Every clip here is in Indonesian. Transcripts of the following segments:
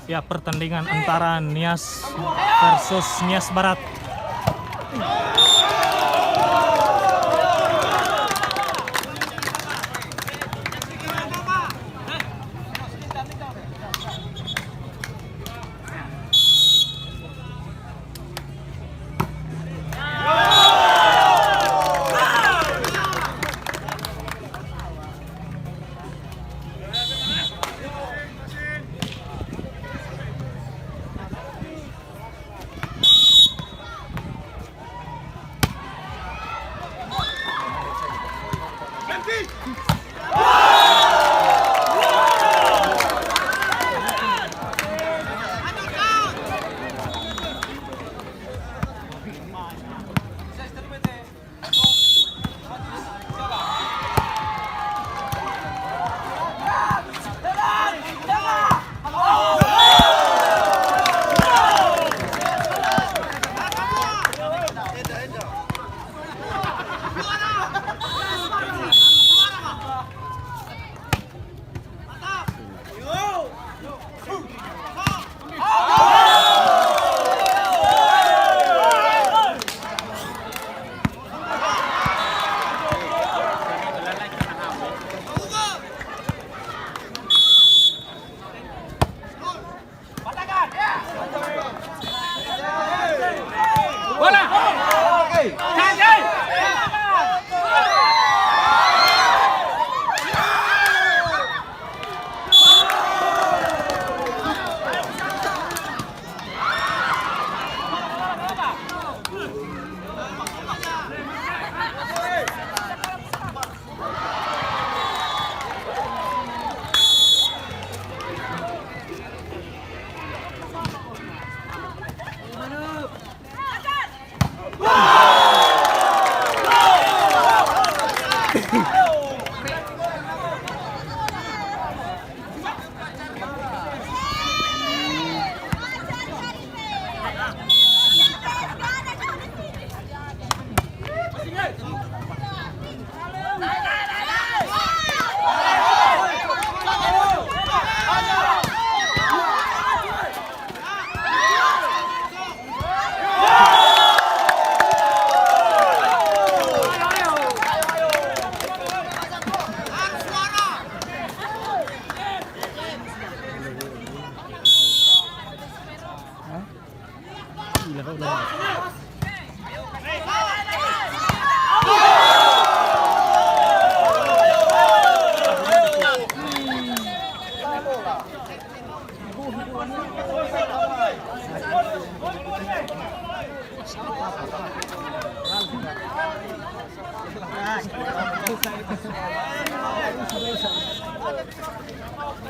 Ya, pertandingan antara Nias versus Nias Barat.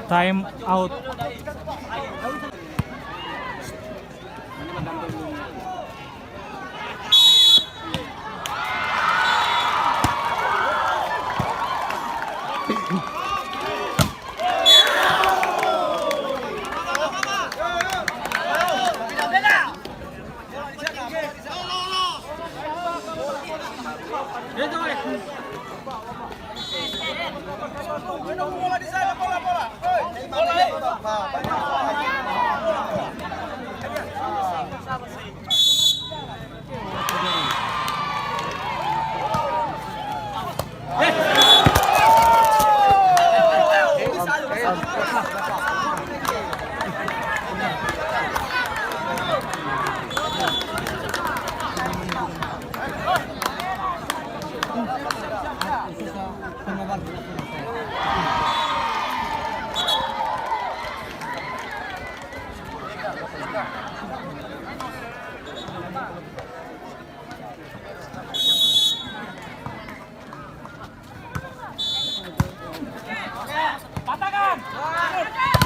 Time out. Patahkan.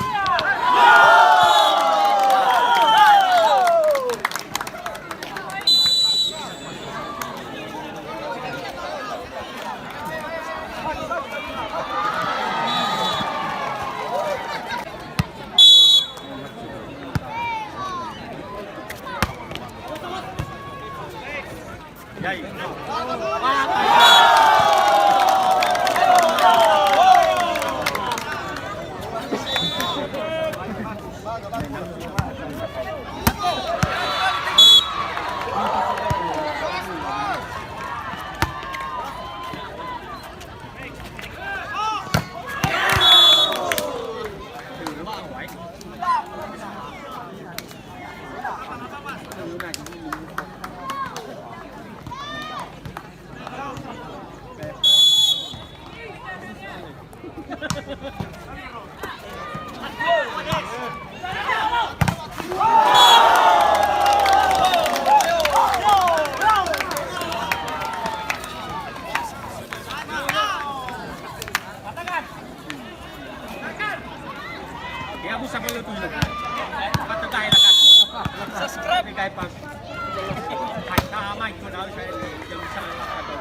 Ya bisa boleh tuh. Kata kaya nak. Subscribe kaya pas. Hai sama itu dah saya yang bisa kata.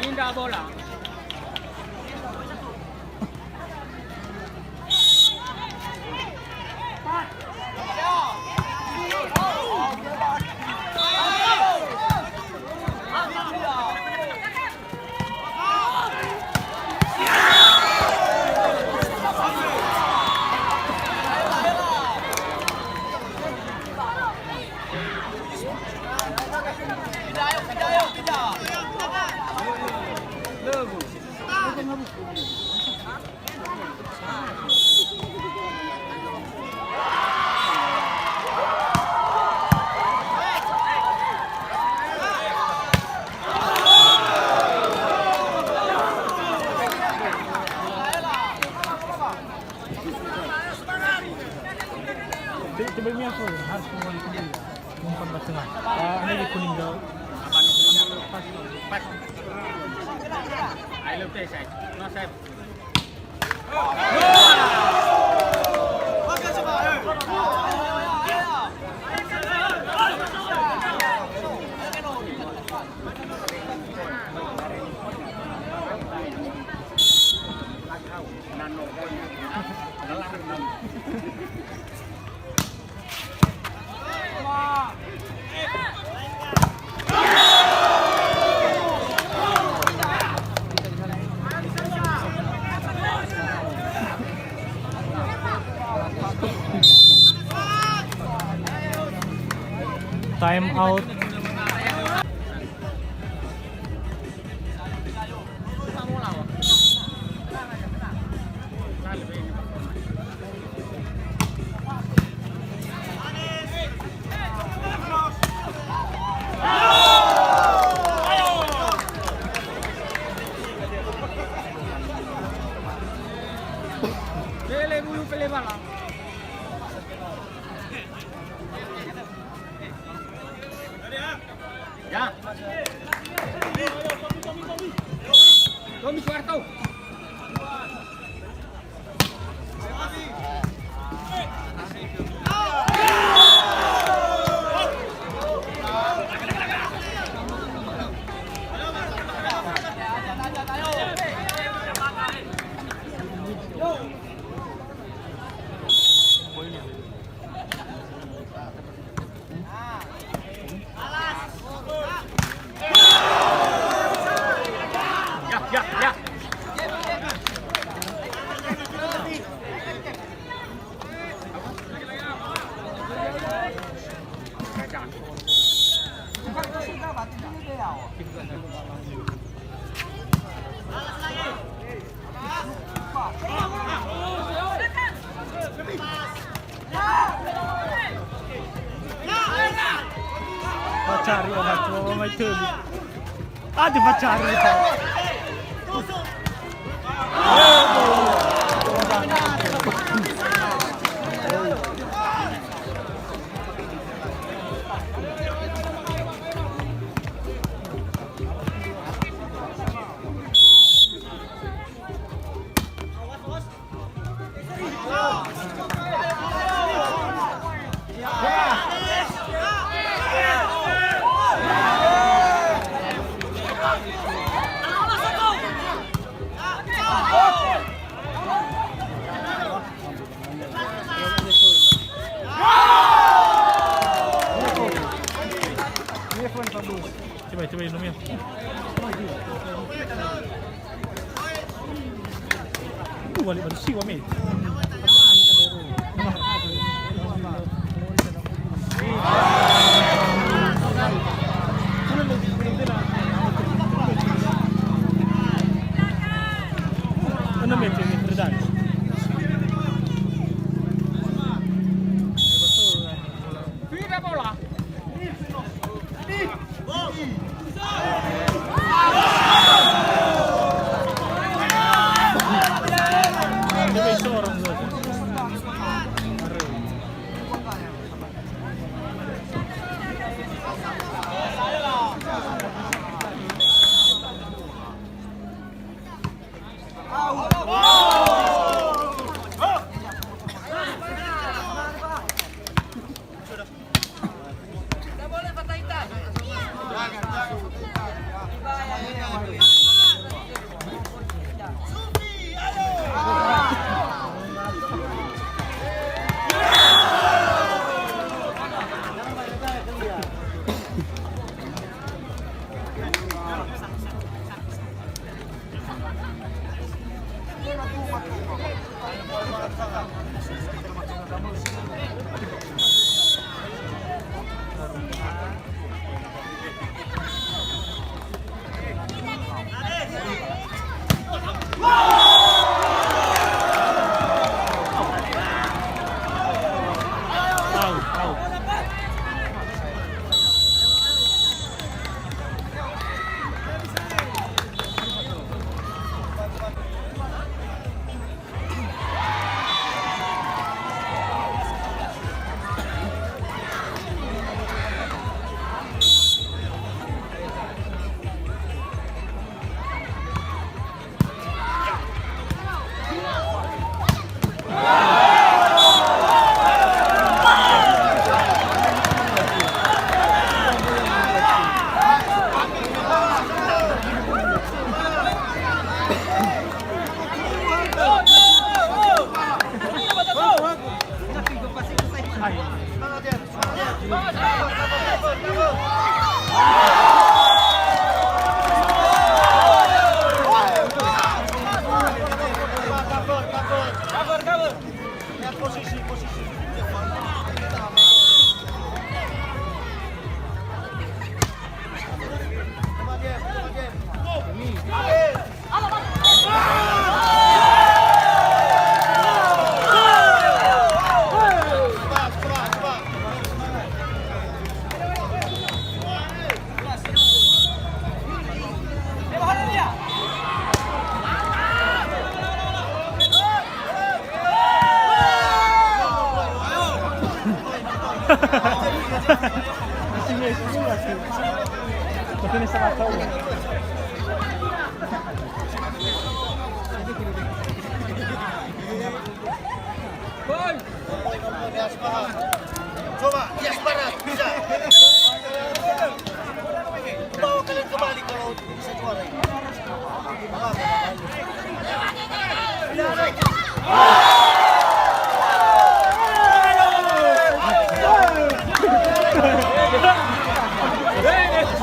Indah bola. Coba ini aku harus umpan ke tengah. Ini di kuning daun. I love this side. No side. Time out. Pele dulu pele bala. Ya. Tommy Suarto. Ya. Pacari obat, may tuloy. Di pacari. Coba minum ya. Balik bersih wame. Ano metti ini berdaan? Vida bola. May seorang Makinis sa kataw. Boy! Coba, yes barat, bisa. Bawa kalian kembali kalau bisa juara ini.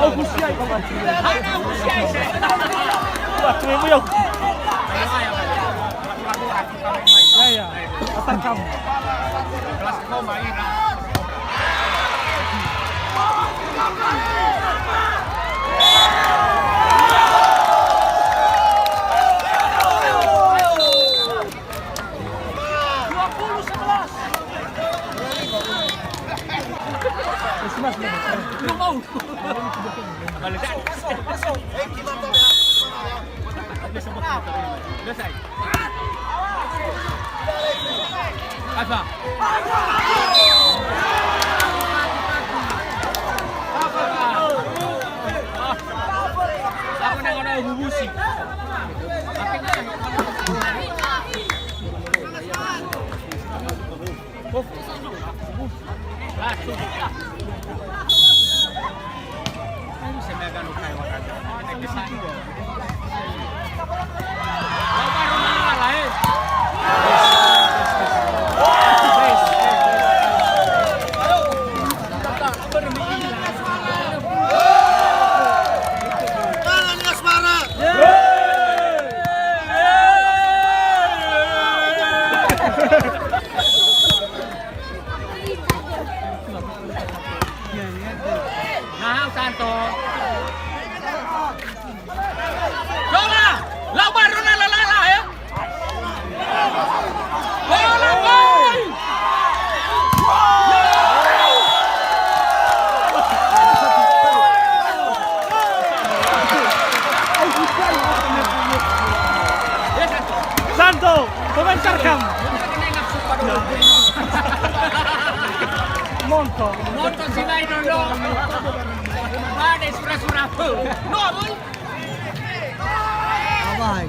Oh, busyay ka ba? Ano busyay siya? Bakit mo yung? Ya, ya. Asal kamu. Kelas ko main na. Mas mo. Lu mau? Balik. Selesai. Apa? Ako na nga nahuhusi. Ano siya may gano'n kayo wakanda? Nag-design ko. Baru na lain. Kanan yes barat. Nah, Santo. Coba, lah baru na lalala ya. Bola boy. Santo, komentar kamu. Monto. Monto sinay dulu. Ada surah-surah tu. No, boy. Abay.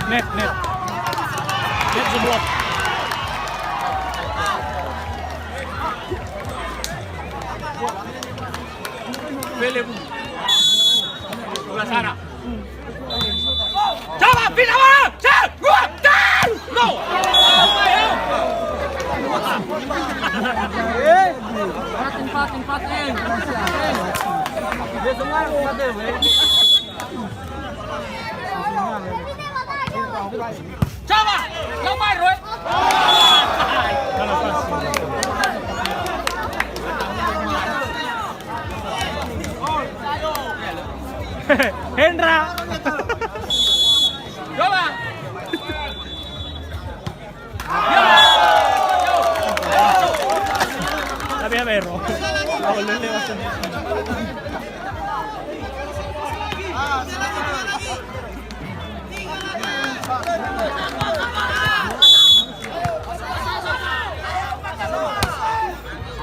Net. Net sebelah. Pele bu. Sebelah sana. Coba pindah bola. Cek. Gua. No. Patin. Dia dengar kata we. Coba, lamar Roy. Hendra. Coba. Tapi ya Vero. Ako liliwasan.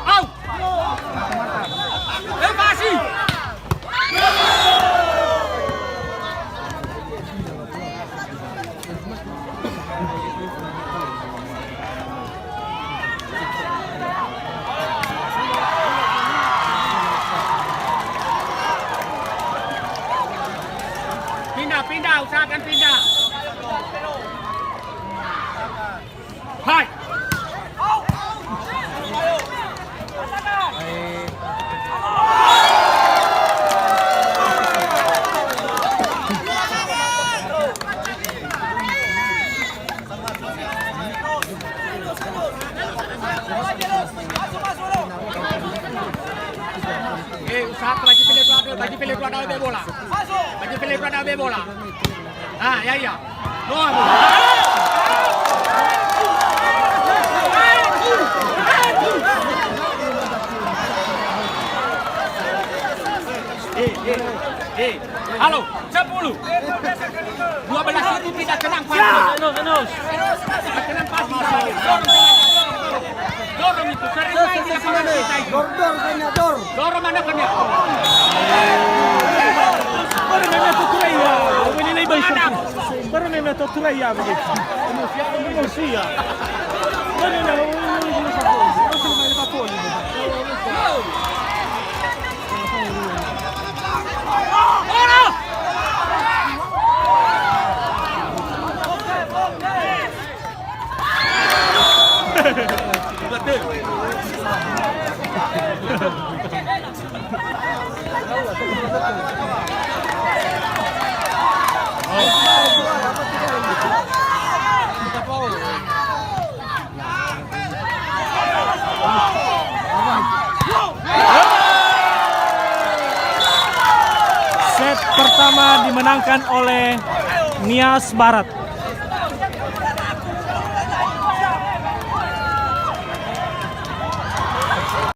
Au. Masih. Pindah, usahakan pindah. Hai. Usaha baju pilih pelada ambil bola. Baju pilih pelada ambil bola. Ah, ya. No. Halo, 10. 12 itu tidak tenang pasti. Tenus. Tenang pasti. dorong itu. Sering main di lapangan kita itu. Dorong mana kan ya? Baru memang tuturai ya. Ini lagi besar. Baru memang tuturai ya begitu. Emosi ya. Baru memang masih main kapol. Set pertama dimenangkan oleh Nias Barat.